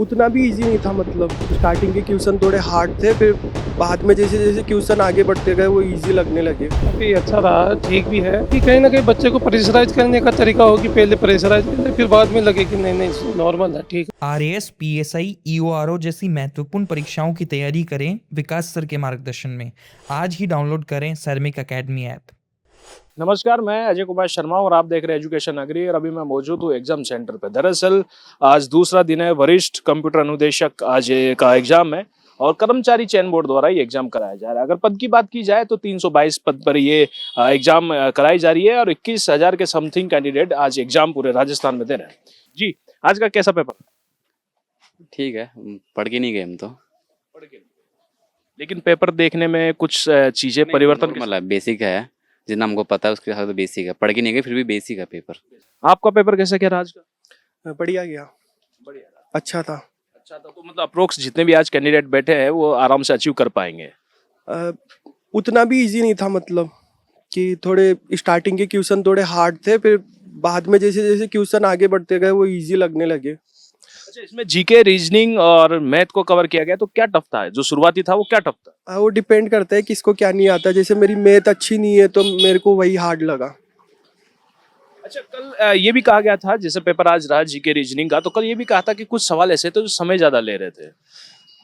उतना भी इजी नहीं था। मतलब स्टार्टिंग के क्वेश्चन थोड़े हार्ड थे, फिर बाद में जैसे जैसे क्वेश्चन आगे बढ़ते गए वो इजी लगने लगे। काफ़ी अच्छा रहा, ठीक भी है कि कहीं ना कहीं बच्चे को प्रेशराइज करने का तरीका हो कि पहले प्रेशराइज कर ले, फिर बाद में लगे कि नहीं नहीं नॉर्मल है, ठीक है। आरएएस, पीएसआई, ईओआरओ जैसी महत्वपूर्ण परीक्षाओं की तैयारी करें विकास सर के मार्गदर्शन में। आज ही डाउनलोड करें सैरमिक एकेडमी ऐप। नमस्कार, मैं अजय कुमार शर्मा और आप देख रहे हैं एजुकेशन नगरी। और अभी मैं मौजूद हूँ एग्जाम सेंटर पे। दरअसल आज दूसरा दिन है, वरिष्ठ कंप्यूटर अनुदेशक आज का एग्जाम है और कर्मचारी चयन बोर्ड द्वारा ये एग्जाम कराया जा रहा है। अगर पद की बात की जाए तो 322 पद पर ये एग्जाम कराई जा रही है और 21,000 के समथिंग कैंडिडेट आज एग्जाम पूरे राजस्थान में दे रहे हैं। जी, आज का कैसा पेपर? ठीक है, पढ़ के नहीं गए हम तो। लेकिन पेपर देखने में कुछ चीजें परिवर्तन नॉर्मल है, बेसिक है, जितना हमको पता है उसके हिसाब से बेसिक है। पढ़ के नहीं गए फिर भी बेसिक है पेपर। आपका पेपर कैसा क्या रहा आज का? बढ़िया गया। बढ़िया, अच्छा था। अच्छा था। तो मतलब अप्रोक्स जितने भी आज कैंडिडेट बैठे हैं वो आराम से अचीव कर पाएंगे? उतना भी इजी नहीं था। मतलब कि थोड़े स्टार्टिंग के क्वेश्चन थोड़े हार्ड थे, फिर बाद में जैसे जैसे क्वेश्चन आगे बढ़ते गए वो इजी लगने लगे। अच्छा, इसमें जीके, रीजनिंग और मैथ को कवर किया गया, तो क्या टफ था? जो शुरुआती था वो क्या टफ था? वो डिपेंड करता है किसको क्या नहीं आता। जैसे मेरी मैथ अच्छी नहीं है तो मेरे को वही हार्ड लगा। अच्छा, कल ये भी कहा गया था, जैसे पेपर आज रहा जीके रीजनिंग का, तो कल ये भी कहा था कि कुछ सवाल ऐसे थे जो समय ज्यादा ले रहे थे।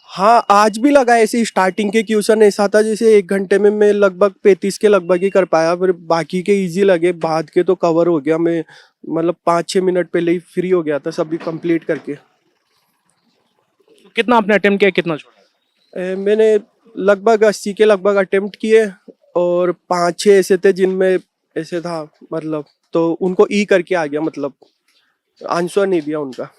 हाँ, आज भी लगा ऐसे। स्टार्टिंग के क्वेश्चन ऐसा था जैसे 1 घंटे में मैं लगभग 35 के लगभग ही कर पाया, फिर बाकी के इजी लगे, बाद के तो कवर हो गया। मैं मतलब 5-6 मिनट पहले ही फ्री हो गया था सभी कंप्लीट करके। तो कितना आपने अटेम्प्ट किया, कितना छोड़ा? मैंने लगभग 80 के लगभग अटेम्प्ट किए और 5-6 ऐसे थे जिनमें ऐसे था, मतलब तो उनको ई करके आ गया, मतलब आंसर नहीं दिया उनका।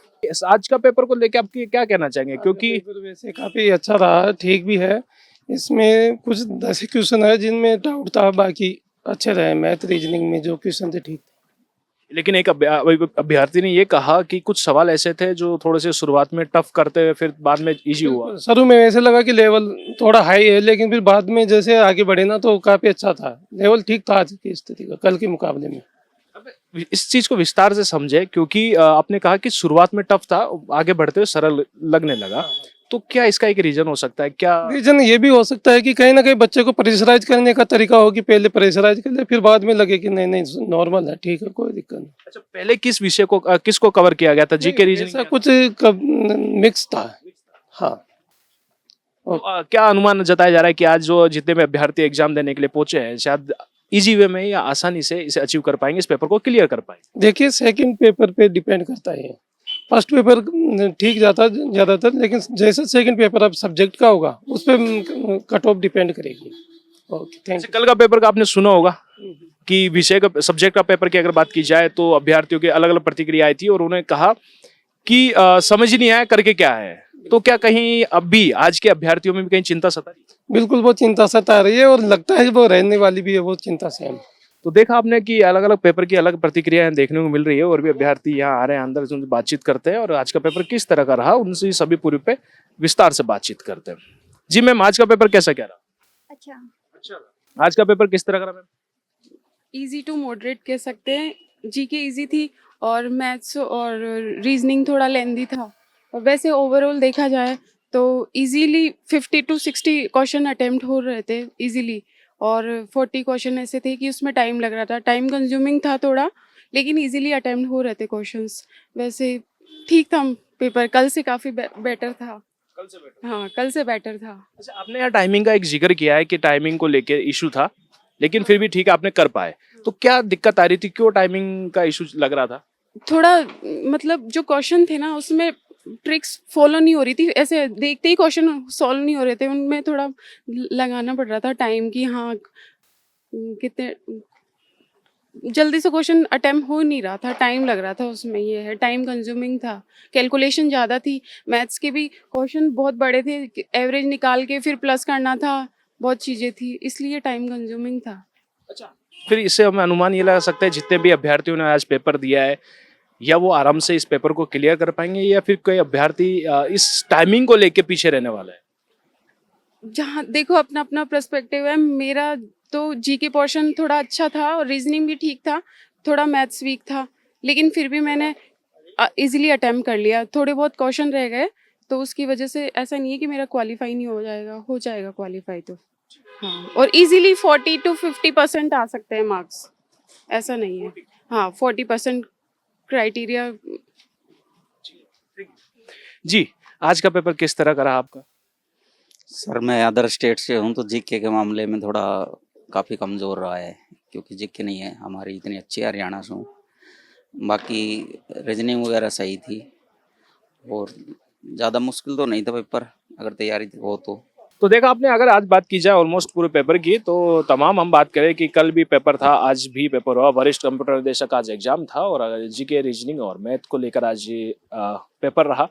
आज का पेपर को लेके आप क्या कहना चाहेंगे? क्योंकि पेपर वैसे काफ़ी अच्छा रहा, ठीक भी है। इसमें कुछ 10 क्वेश्चन है जिनमें डाउट था, बाकी अच्छे रहे। मैथ रीजनिंग में जो क्वेश्चन थे ठीक थे। लेकिन एक अभ्यर्थी ने ये कहा कि कुछ सवाल ऐसे थे जो थोड़े से शुरुआत में टफ करते हुए फिर बाद में इजी हुआ। शुरू में ऐसे लगा कि लेवल थोड़ा हाई है, लेकिन फिर बाद में जैसे आगे बढ़े ना तो काफ़ी अच्छा था। लेवल ठीक था आज की स्थिति का, कल के मुकाबले में। इस चीज को विस्तार से समझे, क्योंकि आपने कहा कि शुरुआत में टफ था, आगे बढ़ते हुए सरल लगने लगा। तो क्या इसका एक रीजन हो सकता है क्या? रीजन ये भी हो सकता है कि कहीं ना कहीं बच्चे को प्रेशराइज करने का तरीका हो कि पहले प्रेशराइज कर ले, फिर बाद में लगे कि नहीं नहीं नॉर्मल है, ठीक है, कोई दिक्कत नहीं। अच्छा, पहले किस विषय को किसको कवर किया गया था? जीके नहीं, रीजनिंग? ऐसा कुछ मिक्स था। हाँ। तो, क्या अनुमान जताया जा रहा है कि आज जो जितने भी अभ्यर्थी एग्जाम देने के लिए पहुंचे हैं, शायद इजी वे में या आसानी से इसे अचीव कर पाएंगे, इस पेपर को क्लियर कर पाएंगे? देखिए, सेकंड पेपर पे डिपेंड करता है। फर्स्ट पेपर ठीक जाता ज़्यादातर, लेकिन जैसे सेकंड पेपर अब सब्जेक्ट का होगा उस पर कट ऑफ डिपेंड करेगी। ओके, थैंक कल का पेपर का आपने सुना होगा कि विषय का, सब्जेक्ट का पेपर की अगर बात की जाए तो अभ्यर्थियों की अलग अलग प्रतिक्रिया आई थी और उन्होंने कहा कि समझ ही नहीं आया करके क्या है। तो क्या कहीं अब भी आज के अभ्यर्थियों में भी कहीं चिंता सता रही है? बिल्कुल, वो चिंता सता रही है और लगता है कि वो रहने वाली भी है वो चिंता सेम। तो देखा आपने कि अलग अलग पेपर की अलग प्रतिक्रियाएं देखने को मिल रही है और भी अभ्यर्थी यहाँ आ रहे हैं, अंदर से उनसे बातचीत करते हैं और आज का पेपर किस तरह का रहा उनसे सभी पूरी पे विस्तार से बातचीत करते हैं। जी मैम, आज का पेपर कैसा क्या रहा? अच्छा, आज का पेपर किस तरह का रहा मैम? इजी टू मॉडरेट कह सकते हैं। जीके इजी थी और मैथ्स और रीजनिंग थोड़ा लेंदी था। और वैसे ओवरऑल देखा जाए तो इजीली 50 to 60 क्वेश्चन अटेम्प्ट हो रहे थे इजीली, और 40 क्वेश्चन ऐसे थे कि उसमें टाइम लग रहा था, टाइम कंज्यूमिंग था थोड़ा, लेकिन इजीली अटेम्प्ट हो रहे थे क्वेश्चंस। वैसे ठीक था पेपर, कल से काफ़ी बेटर था। कल से बेटर? हाँ, कल से बेटर था। अच्छा, आपने यहाँ टाइमिंग का एक जिक्र किया है कि टाइमिंग को लेके इशू था, लेकिन फिर भी ठीक है आपने कर पाए। तो क्या दिक्कत आ रही थी, क्यों टाइमिंग का इशू लग रहा था? थोड़ा मतलब जो क्वेश्चन थे ना उसमें ट्रिक्स फॉलो नहीं हो रही थी, ऐसे देखते ही क्वेश्चन सॉल्व नहीं हो रहे थे, उनमें थोड़ा लगाना पड़ रहा था टाइम की। हाँ, कितने जल्दी से क्वेश्चन अटेम्प्ट हो नहीं रहा था, टाइम लग रहा था उसमें, ये है टाइम कंज्यूमिंग था। कैलकुलेशन ज़्यादा थी, मैथ्स के भी क्वेश्चन बहुत बड़े थे, एवरेज निकाल के फिर प्लस करना था, बहुत चीज़ें थी, इसलिए टाइम कंज्यूमिंग था। अच्छा, फिर इससे हम अनुमान ये लगा सकते हैं जितने भी अभ्यर्थियों ने आज पेपर दिया है, या वो आराम से इस पेपर को क्लियर कर पाएंगे, या फिर कोई अभ्यर्थी इस टाइमिंग को लेके पीछे रहने वाला है? जहाँ देखो, अपना अपना पर्सपेक्टिव है। मेरा तो जीके पोर्शन थोड़ा अच्छा था और रीजनिंग भी ठीक था, थोड़ा मैथ्स वीक था, लेकिन फिर भी मैंने इजीली अटेम्प्ट कर लिया। थोड़े बहुत क्वेश्चन रह गए तो उसकी वजह से ऐसा नहीं है कि मेरा क्वालिफाई नहीं हो जाएगा क्वालिफाई तो। हाँ, और इजीली 40 to 50% आ सकते हैं मार्क्स, ऐसा नहीं है। हाँ, 40% क्राइटेरिया। जी, आज का पेपर किस तरह का रहा आपका? सर मैं अदर स्टेट से हूँ तो जीके के मामले में थोड़ा काफ़ी कमज़ोर रहा है, क्योंकि जीके नहीं है हमारी इतनी अच्छी, हरियाणा से हूँ। बाकी रीजनिंग वगैरह सही थी और ज़्यादा मुश्किल तो नहीं था पेपर, अगर तैयारी हो तो देखा आपने, अगर आज बात की जाए ऑलमोस्ट पूरे पेपर की, तो तमाम हम बात करें कि कल भी पेपर था, आज भी पेपर हुआ। वरिष्ठ कंप्यूटर निदेशक आज एग्जाम था और जीके, रीजनिंग और मैथ को लेकर आज ये पेपर रहा।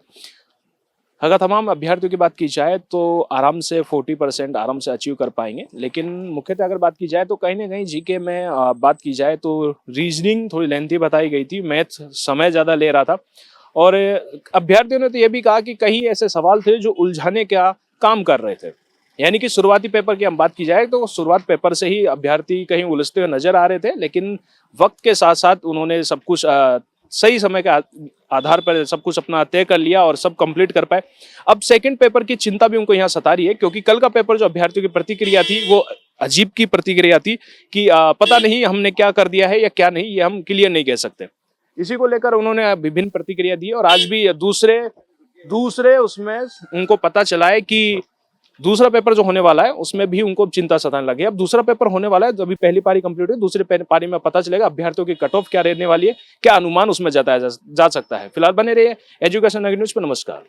अगर तमाम अभ्यर्थियों की बात की जाए तो आराम से 40% आराम से अचीव कर पाएंगे। लेकिन मुख्यतः अगर बात की जाए तो कहीं ना कहीं जीके में बात की जाए तो रीजनिंग थोड़ी लेंथी बताई गई थी, मैथ समय ज़्यादा ले रहा था और अभ्यर्थियों ने तो ये भी कहा कि कहीं ऐसे सवाल थे जो उलझाने का काम कर रहे थे। यानी कि शुरुआती पेपर की हम बात की जाए तो शुरुआत पेपर से ही अभ्यर्थी कहीं उलझते हुए नजर आ रहे थे, लेकिन वक्त के साथ साथ उन्होंने सब कुछ सही समय के आधार पर सब कुछ अपना तय कर लिया और सब कंप्लीट कर पाए। अब सेकंड पेपर की चिंता भी उनको यहाँ सता रही है, क्योंकि कल का पेपर जो अभ्यर्थियों की प्रतिक्रिया थी वो अजीब की प्रतिक्रिया थी कि पता नहीं हमने क्या कर दिया है या क्या नहीं, ये हम क्लियर नहीं कह सकते। इसी को लेकर उन्होंने विभिन्न प्रतिक्रिया दी और आज भी दूसरे उसमें उनको पता चला है कि दूसरा पेपर जो होने वाला है उसमें भी उनको चिंता सताने लगी। अब दूसरा पेपर होने वाला है, तो अभी पहली पारी कंप्लीट हुई, दूसरी पारी में पता चलेगा अभ्यर्थियों की कट ऑफ क्या रहने वाली है, क्या अनुमान उसमें जताया जा सकता है। फिलहाल बने रहिए एजुकेशन न्यूज पर। नमस्कार।